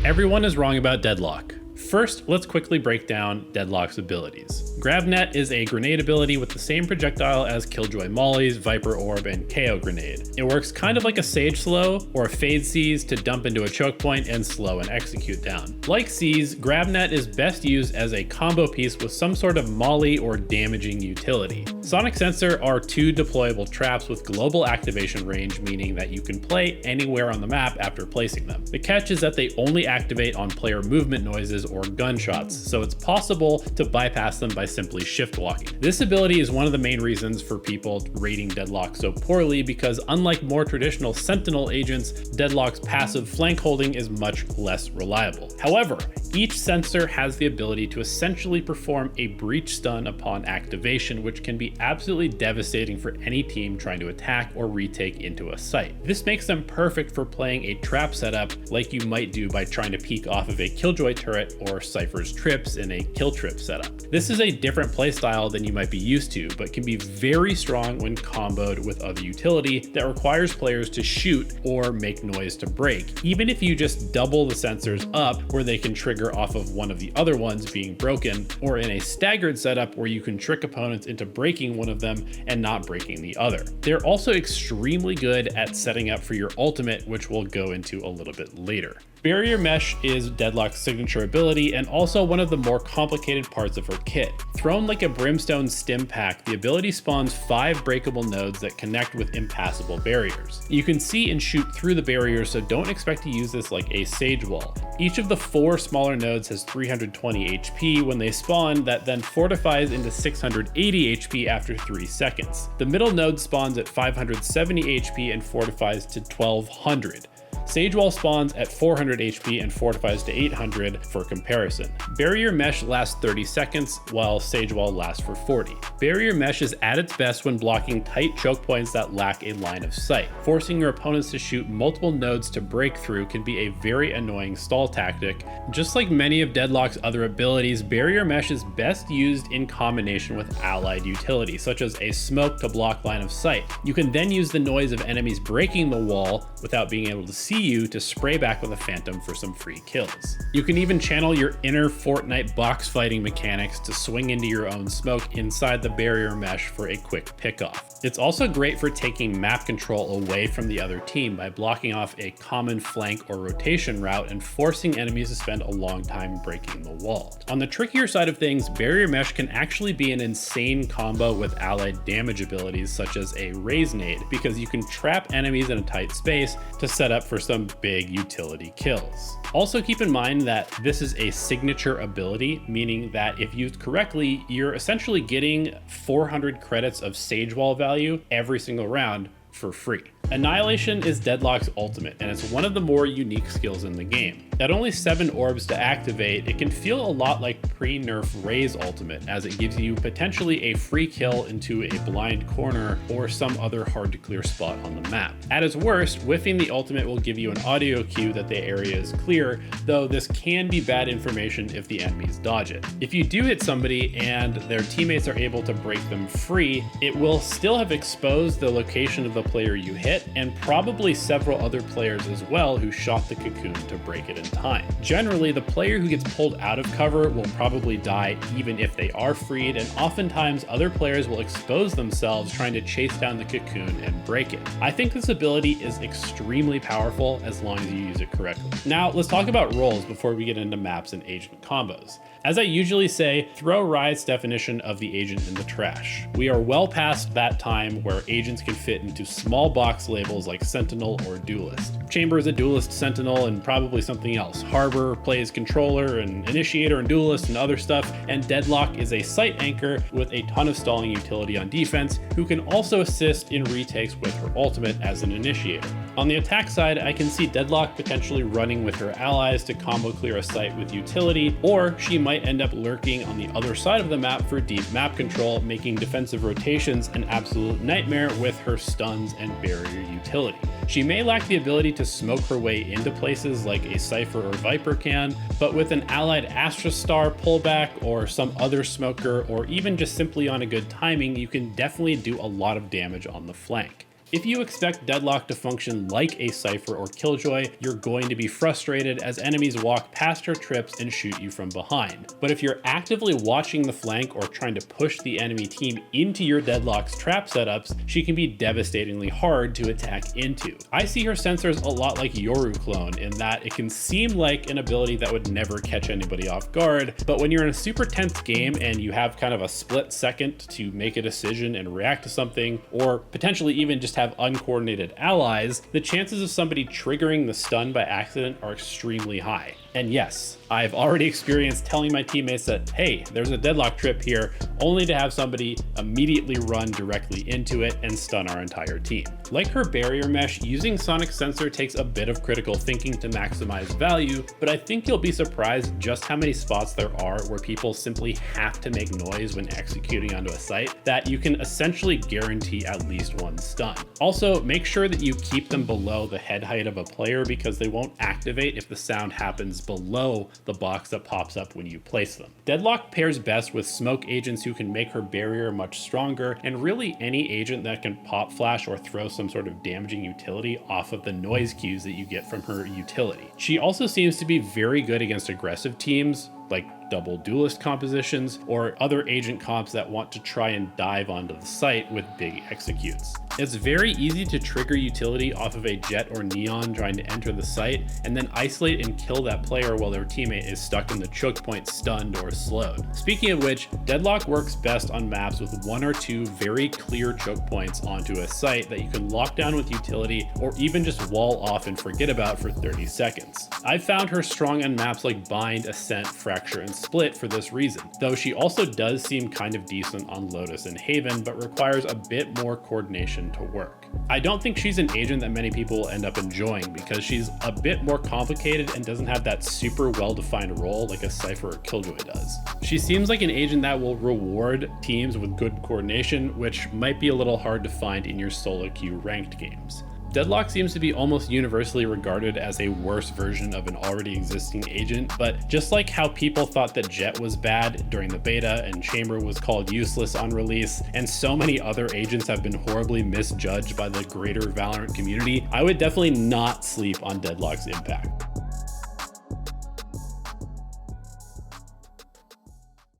Everyone is wrong about Deadlock. First, let's quickly break down Deadlock's abilities. Gravnet is a grenade ability with the same projectile as Killjoy Molly's Viper Orb and KO Grenade. It works kind of like a Sage Slow or a Fade Seize to dump into a choke point and slow and execute down. Like Seize, Gravnet is best used as a combo piece with some sort of molly or damaging utility. Sonic Sensor are two deployable traps with global activation range, meaning that you can play anywhere on the map after placing them. The catch is that they only activate on player movement noises or gunshots, so it's possible to bypass them by simply shift walking. This ability is one of the main reasons for people rating Deadlock so poorly, because unlike more traditional Sentinel agents, Deadlock's passive flank holding is much less reliable. However, each sensor has the ability to essentially perform a breach stun upon activation, which can be absolutely devastating for any team trying to attack or retake into a site. This makes them perfect for playing a trap setup like you might do by trying to peek off of a Killjoy turret or Cypher's trips in a kill trip setup. This is a different playstyle than you might be used to, but can be very strong when comboed with other utility that requires players to shoot or make noise to break, even if you just double the sensors up where they can trigger off of one of the other ones being broken, or in a staggered setup where you can trick opponents into breaking one of them and not breaking the other. They're also extremely good at setting up for your ultimate, which we'll go into a little bit later. Barrier Mesh is Deadlock's signature ability and also one of the more complicated parts of her kit. Thrown like a Brimstone stim pack, the ability spawns 5 breakable nodes that connect with impassable barriers. You can see and shoot through the barriers, so don't expect to use this like a Sage Wall. Each of the 4 smaller nodes has 320 HP when they spawn, that then fortifies into 680 HP after 3 seconds. The middle node spawns at 570 HP and fortifies to 1200. Sage Wall spawns at 400 HP and fortifies to 800 for comparison. Barrier Mesh lasts 30 seconds, while Sage Wall lasts for 40. Barrier Mesh is at its best when blocking tight choke points that lack a line of sight. Forcing your opponents to shoot multiple nodes to break through can be a very annoying stall tactic. Just like many of Deadlock's other abilities, Barrier Mesh is best used in combination with allied utility, such as a smoke to block line of sight. You can then use the noise of enemies breaking the wall without being able to see you to spray back with a phantom for some free kills. You can even channel your inner Fortnite box fighting mechanics to swing into your own smoke inside the barrier mesh for a quick pickoff. It's also great for taking map control away from the other team by blocking off a common flank or rotation route and forcing enemies to spend a long time breaking the wall. On the trickier side of things, barrier mesh can actually be an insane combo with allied damage abilities such as a raise nade, because you can trap enemies in a tight space to set up for some big utility kills. Also keep in mind that this is a signature ability, meaning that if used correctly, you're essentially getting 400 credits of Sage Wall value every single round for free. Annihilation is Deadlock's ultimate, and it's one of the more unique skills in the game. At only 7 orbs to activate, it can feel a lot like pre-nerf Ray's ultimate, as it gives you potentially a free kill into a blind corner or some other hard to clear spot on the map. At its worst, whiffing the ultimate will give you an audio cue that the area is clear, though this can be bad information if the enemies dodge it. If you do hit somebody and their teammates are able to break them free, it will still have exposed the location of the player you hit, and probably several other players as well who shot the cocoon to break it in time. Generally, the player who gets pulled out of cover will probably die even if they are freed, and oftentimes other players will expose themselves trying to chase down the cocoon and break it. I think this ability is extremely powerful as long as you use it correctly. Now, let's talk about roles before we get into maps and agent combos. As I usually say, throw Riot's definition of the agent in the trash. We are well past that time where agents can fit into small box labels like Sentinel or Duelist. Chamber is a Duelist, Sentinel, and probably something else. Harbor plays Controller and Initiator and Duelist and other stuff, and Deadlock is a site anchor with a ton of stalling utility on defense, who can also assist in retakes with her ultimate as an Initiator. On the attack side, I can see Deadlock potentially running with her allies to combo clear a site with utility, or she might end up lurking on the other side of the map for deep map control, making defensive rotations an absolute nightmare with her stuns and barrier utility. She may lack the ability to smoke her way into places like a Cypher or Viper can, but with an allied Astra Star pullback or some other smoker, or even just simply on a good timing, you can definitely do a lot of damage on the flank. If you expect Deadlock to function like a Cypher or Killjoy, you're going to be frustrated as enemies walk past her trips and shoot you from behind. But if you're actively watching the flank or trying to push the enemy team into your Deadlock's trap setups, she can be devastatingly hard to attack into. I see her sensors a lot like Yoru clone in that it can seem like an ability that would never catch anybody off guard, but when you're in a super tense game and you have kind of a split second to make a decision and react to something, or potentially even just have uncoordinated allies, the chances of somebody triggering the stun by accident are extremely high. And yes, I've already experienced telling my teammates that, hey, there's a Deadlock trip here, only to have somebody immediately run directly into it and stun our entire team. Like her barrier mesh, using Sonic Sensor takes a bit of critical thinking to maximize value, but I think you'll be surprised just how many spots there are where people simply have to make noise when executing onto a site that you can essentially guarantee at least one stun. Also, make sure that you keep them below the head height of a player because they won't activate if the sound happens below the box that pops up when you place them. Deadlock pairs best with smoke agents who can make her barrier much stronger, and really any agent that can pop flash or throw some sort of damaging utility off of the noise cues that you get from her utility. She also seems to be very good against aggressive teams, like double duelist compositions or other agent comps that want to try and dive onto the site with big executes. It's very easy to trigger utility off of a Jet or Neon trying to enter the site and then isolate and kill that player while their teammate is stuck in the choke point stunned or slowed. Speaking of which, Deadlock works best on maps with one or two very clear choke points onto a site that you can lock down with utility or even just wall off and forget about for 30 seconds. I've found her strong on maps like Bind, Ascent, Fracture, and Split for this reason, though she also does seem kind of decent on Lotus and Haven, but requires a bit more coordination to work. I don't think she's an agent that many people will end up enjoying because she's a bit more complicated and doesn't have that super well-defined role like a Cypher or Killjoy does. She seems like an agent that will reward teams with good coordination, which might be a little hard to find in your solo queue ranked games. Deadlock seems to be almost universally regarded as a worse version of an already existing agent, but just like how people thought that Jet was bad during the beta and Chamber was called useless on release, and so many other agents have been horribly misjudged by the greater Valorant community, I would definitely not sleep on Deadlock's impact.